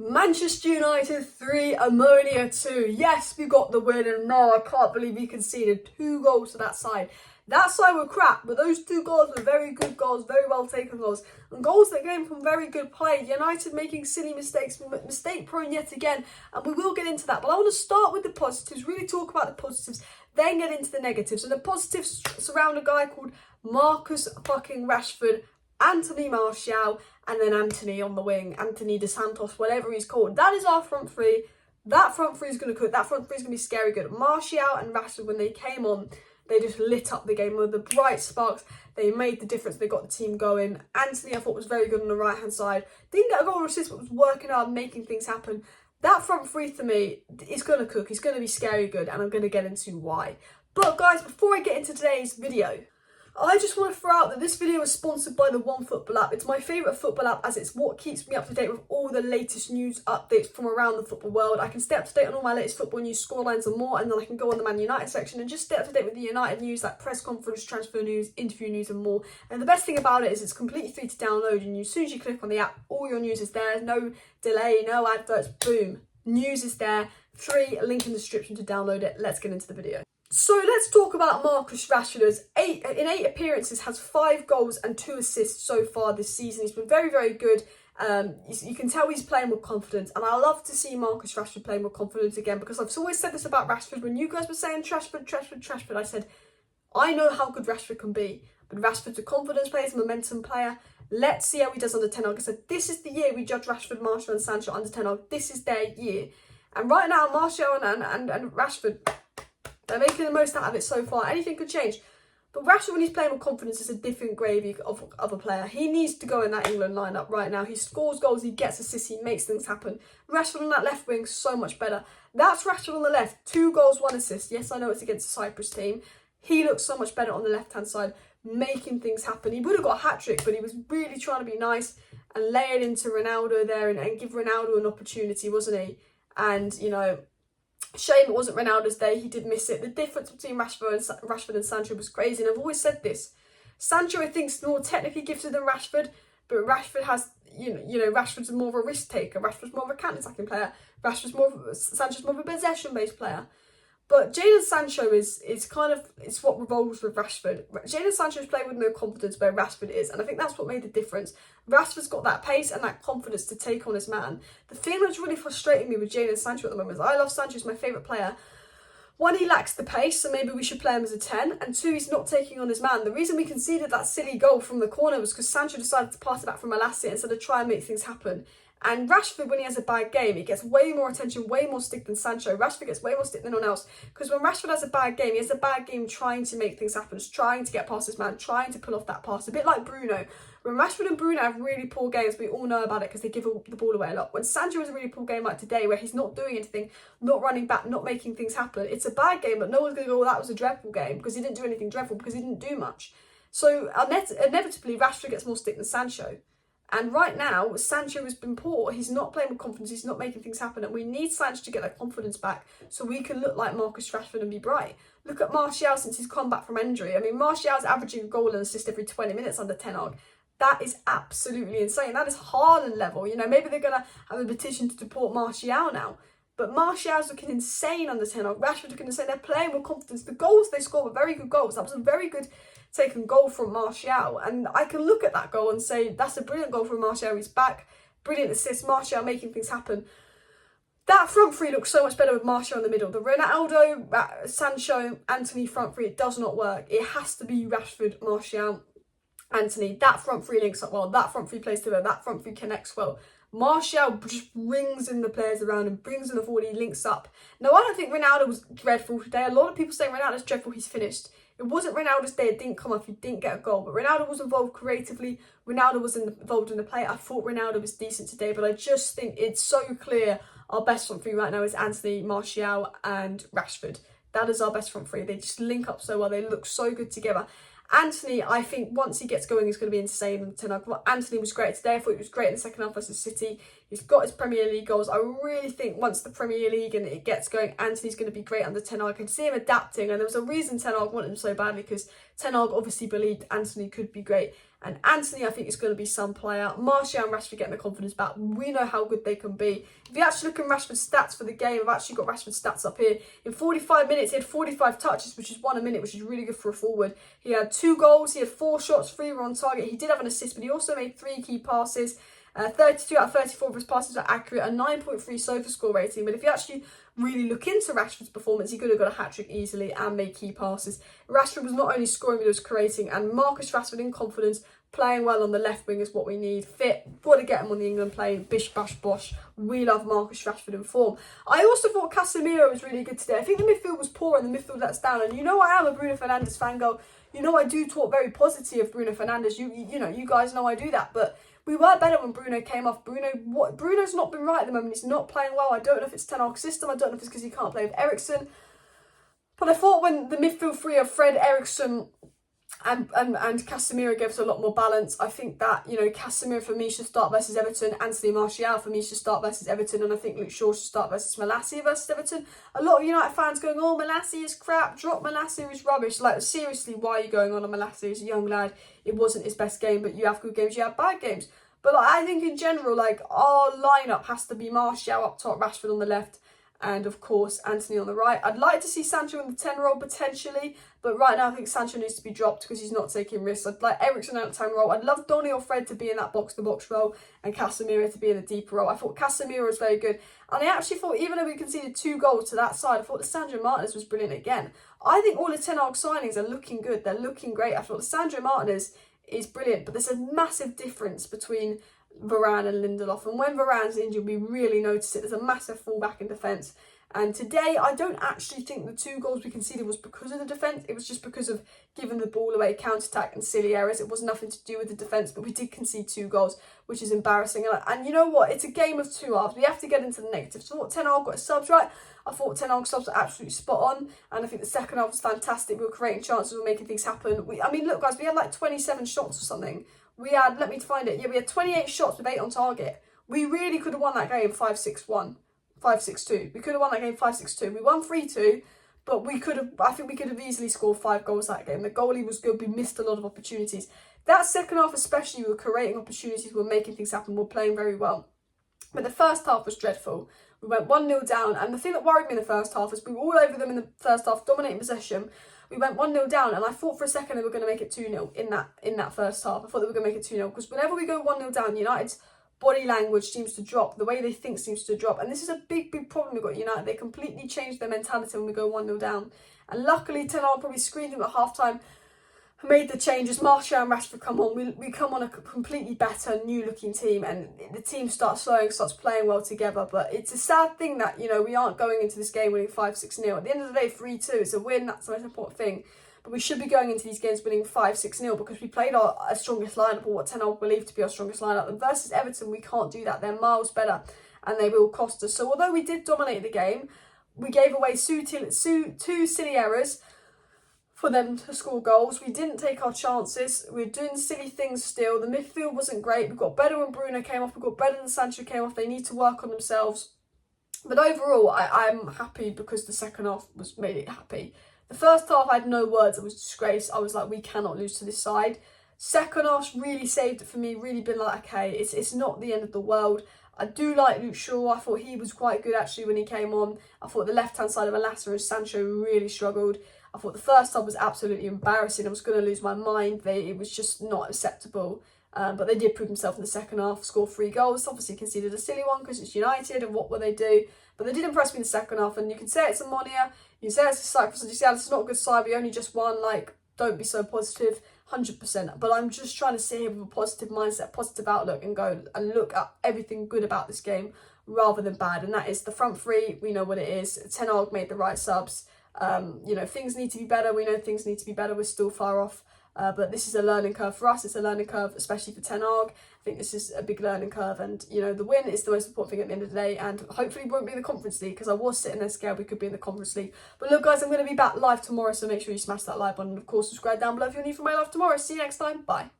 Manchester United 3, Omonia 2. Yes, we got the win, and no, I can't believe we conceded 2 goals to that side. That side were crap, but those 2 goals were very good goals, very well taken goals, and goals that came from very good play. United making silly mistakes, mistake prone yet again, and we will get into that. But I want to start with the positives, really talk about the positives, then get into the negatives. And the positives surround a guy called Marcus fucking Rashford, Antony Martial, and then Antony on the wing, Anthony De Santos, whatever he's called. That is our front three. That front three is going to cook. That front three is going to be scary good. Martial and Rashford, when they came on, they just lit up the game with the bright sparks. They made the difference. They got the team going. Antony, I thought, was very good on the right-hand side. Didn't get a goal or assist, but was working hard, making things happen. That front three, for me, is going to cook. It's going to be scary good, and I'm going to get into why. But, guys, before I get into today's video, I just want to throw out that this video is sponsored by the OneFootball app. It's my favourite football app as it's what keeps me up to date with all the latest news updates from around the football world. I can stay up to date on all my latest football news, scorelines and more, and then I can go on the Man United section and just stay up to date with the United news, like press conference, transfer news, interview news and more. And the best thing about it is it's completely free to download, and as soon as you click on the app, all your news is there. No delay, no adverts, boom. News is there. Free, link in the description to download it. Let's get into the video. So let's talk about Marcus Rashford. In 8 appearances, has 5 goals and 2 assists so far this season. He's been very, very good. You can tell he's playing with confidence, and I love to see Marcus Rashford playing with confidence again, because I've always said this about Rashford. When you guys were saying Rashford, I said, I know how good Rashford can be, but Rashford's a confidence player, he's a momentum player. Let's see how he does under Ten Hag. I said, this is the year we judge Rashford, Martial and Sancho under Ten Hag. This is their year. And right now, Martial and Rashford, they're making the most out of it so far. Anything could change. But Rashford, when he's playing with confidence, is a different gravy of a player. He needs to go in that England lineup right now. He scores goals, he gets assists, he makes things happen. Rashford on that left wing, so much better. That's Rashford on the left. 2 goals, 1 assist. Yes, I know it's against the Cyprus team. He looks so much better on the left-hand side, making things happen. He would have got a hat-trick, but he was really trying to be nice and lay it into Ronaldo there and give Ronaldo an opportunity, wasn't he? And, you know, shame it wasn't Ronaldo's day. He did miss it. The difference between Rashford and Sancho was crazy, and I've always said this. Sancho, I think, is more technically gifted than Rashford, but Rashford has, you know, Rashford's more of a risk taker. Rashford's more of a counter-attacking player. Sancho's more of a possession-based player. But Jadon Sancho is kind of, it's what revolves with Rashford. Jadon Sancho's playing with no confidence where Rashford is, and I think that's what made the difference. Rashford's got that pace and that confidence to take on his man. The thing that's really frustrating me with Jadon Sancho at the moment is I love Sancho, he's my favourite player. 1, he lacks the pace, so maybe we should play him as a 10. And 2, he's not taking on his man. The reason we conceded that silly goal from the corner was because Sancho decided to pass it back from Malacia instead of try and make things happen. And Rashford, when he has a bad game, he gets way more attention, way more stick than Sancho. Rashford gets way more stick than anyone else. Because when Rashford has a bad game, he has a bad game trying to make things happen, just trying to get past his man, trying to pull off that pass. A bit like Bruno. When Rashford and Bruno have really poor games, we all know about it because they give the ball away a lot. When Sancho has a really poor game like today, where he's not doing anything, not running back, not making things happen, it's a bad game, but no one's going to go, well, that was a dreadful game, because he didn't do anything dreadful, because he didn't do much. So inevitably, Rashford gets more stick than Sancho. And right now, Sancho has been poor. He's not playing with confidence. He's not making things happen. And we need Sancho to get that confidence back so we can look like Marcus Rashford and be bright. Look at Martial since he's come back from injury. I mean, Martial's averaging a goal and assist every 20 minutes under Ten Hag. That is absolutely insane. That is Haaland level. You know, maybe they're going to have a petition to deport Martial now. But Martial's looking insane under Ten Hag. Rashford looking insane. They're playing with confidence. The goals they scored were very good goals. That was a very good taken goal from Martial. And I can look at that goal and say, that's a brilliant goal from Martial. He's back. Brilliant assist. Martial making things happen. That front three looks so much better with Martial in the middle. The Ronaldo, Sancho, Antony front three, it does not work. It has to be Rashford, Martial, Antony. That front three links up well. That front three plays together. That front three connects well. Martial just brings in the players around him, brings in the forward, he links up. Now, I don't think Ronaldo was dreadful today. A lot of people say Ronaldo's dreadful, he's finished. It wasn't Ronaldo's day, it didn't come off, he didn't get a goal. But Ronaldo was involved creatively, Ronaldo was involved in the play. I thought Ronaldo was decent today, but I just think it's so clear our best front three right now is Antony, Martial and Rashford. That is our best front three. They just link up so well, they look so good together. Antony, I think once he gets going, he's going to be insane on Ten Hag. Antony was great today. I thought he was great in the second half versus City. He's got his Premier League goals. I really think once the Premier League and it gets going, Antony's going to be great under Ten Hag. I can see him adapting, and there was a reason Ten Hag wanted him so badly, because Ten Hag obviously believed Antony could be great. And Antony, I think, is going to be some player. Martial and Rashford getting the confidence back. We know how good they can be. If you actually look at Rashford's stats for the game, I've actually got Rashford's stats up here. In 45 minutes, he had 45 touches, which is 1 a minute, which is really good for a forward. He had 2 goals, he had 4 shots, 3 were on target. He did have an assist, but he also made 3 key passes. 32 out of 34 of his passes were accurate, a 9.3 SOFA score rating. But if you actually really look into Rashford's performance, he could have got a hat-trick easily and made key passes. Rashford was not only scoring, but he was creating. And Marcus Rashford in confidence, playing well on the left wing is what we need. Fit, got to get him on the England plane. Bish, bash, bosh. We love Marcus Rashford in form. I also thought Casemiro was really good today. I think the midfield was poor and the midfield lets down. And you know I am a Bruno Fernandes fangirl. You know I do talk very positive of Bruno Fernandes. You know, you guys know I do that. But we were better when Bruno came off. Bruno's not been right at the moment. He's not playing well. I don't know if it's Ten Hag's system. I don't know if it's because he can't play with Eriksen. But I thought when the midfield three of Fred, Eriksen and Casemiro gave us a lot more balance. I think that, you know, Casemiro for me should start versus Everton. Antony Martial for me should start versus Everton. And I think Luke Shaw should start versus Malacia versus Everton. A lot of United fans going, oh, Malacia is crap. Drop Malacia is rubbish. Like, seriously, why are you going on Malacia? He's a young lad. It wasn't his best game, but you have good games, you have bad games. But like, I think in general, like, our lineup has to be Martial up top, Rashford on the left, and of course Antony on the right. I'd like to see Sancho in the 10 role potentially, but right now I think Sancho needs to be dropped because he's not taking risks. I'd like Eriksen out of the 10 role. I'd love Donny or Fred to be in that box-to-box role and Casemiro to be in the deeper role. I thought Casemiro was very good, and I actually thought even though we conceded 2 goals to that side, I thought Lisandro Martinez was brilliant again. I think all the Ten Hag signings are looking good. They're looking great. I thought Lisandro Martinez is brilliant, but there's a massive difference between Varane and Lindelof, and when Varane's injured we really notice it. There's a massive fallback in defence, and today I don't actually think the 2 goals we conceded was because of the defence. It was just because of giving the ball away, counter-attack and silly errors. It was nothing to do with the defence, but we did concede 2 goals, which is embarrassing. And you know what, it's a game of 2 halves. We have to get into the negatives. So I thought Ten Hag got his subs right. I thought Ten Hag's subs are absolutely spot on, and I think the second half was fantastic. We were creating chances, we were making things happen. I mean, look guys, we had like 27 shots or something. We had, let me find it, yeah, we had 28 shots with 8 on target. We really could have won that game 5-6-1, 5-6-2. We could have won that game 5-6-2. We won 3-2, but we could have, I think we could have easily scored 5 goals that game. The goalie was good, we missed a lot of opportunities. That second half especially, we were creating opportunities, we were making things happen, we were playing very well. But the first half was dreadful. We went 1-0 down, and the thing that worried me in the first half is we were all over them in the first half, dominating possession. We went 1-0 down, and I thought for a second they were going to make it 2-0 in that first half. I thought they were going to make it 2-0, because whenever we go 1-0 down, United's body language seems to drop. The way they think seems to drop. And this is a big, big problem we've got at United. They completely change their mentality when we go 1-0 down. And luckily, Ten Hag probably screened him at half-time, made the changes. Martial and Rashford come on. We come on a completely better, new-looking team, and the team starts playing well together. But it's a sad thing that, you know, we aren't going into this game winning 5-6-0. At the end of the day, 3-2, it's a win. That's the most important thing. But we should be going into these games winning 5-6-0 because we played our strongest lineup, or what Ten Hag believed to be our strongest lineup. And versus Everton, we can't do that. They're miles better, and they will cost us. So although we did dominate the game, we gave away 2 silly errors for them to score goals. We didn't take our chances. We were doing silly things still. The midfield wasn't great. We got better when Bruno came off. We got better when Sancho came off. They need to work on themselves. But overall, I'm happy because the second half made it happy. The first half, I had no words. It was a disgrace. I was like, we cannot lose to this side. Second half really saved it for me. Really been like, okay, it's not the end of the world. I do like Luke Shaw. I thought he was quite good actually when he came on. I thought the left-hand side of Malacia and Sancho really struggled. I thought the first half was absolutely embarrassing. I was going to lose my mind. It was just not acceptable. But they did prove themselves in the second half, scored 3 goals. Obviously conceded a silly one because it's United and what will they do? But they did impress me in the second half. And you can say it's Omonia, you can say it's a Cyprus, you say it's not a good side, we only just won. Like, don't be so positive, 100%. But I'm just trying to sit here with a positive mindset, positive outlook, and go and look at everything good about this game rather than bad. And that is the front three. We know what it is. Ten Hag made the right subs. You know, things need to be better. We know things need to be better. We're still far off. But this is a learning curve for us. It's a learning curve, especially for Ten Hag. I think this is a big learning curve. And, you know, the win is the most important thing at the end of the day. And hopefully we won't be in the Conference League, because I was sitting there scared we could be in the Conference League. But look, guys, I'm going to be back live tomorrow. So make sure you smash that like button. And, of course, subscribe down below if you're new for my live tomorrow. See you next time. Bye.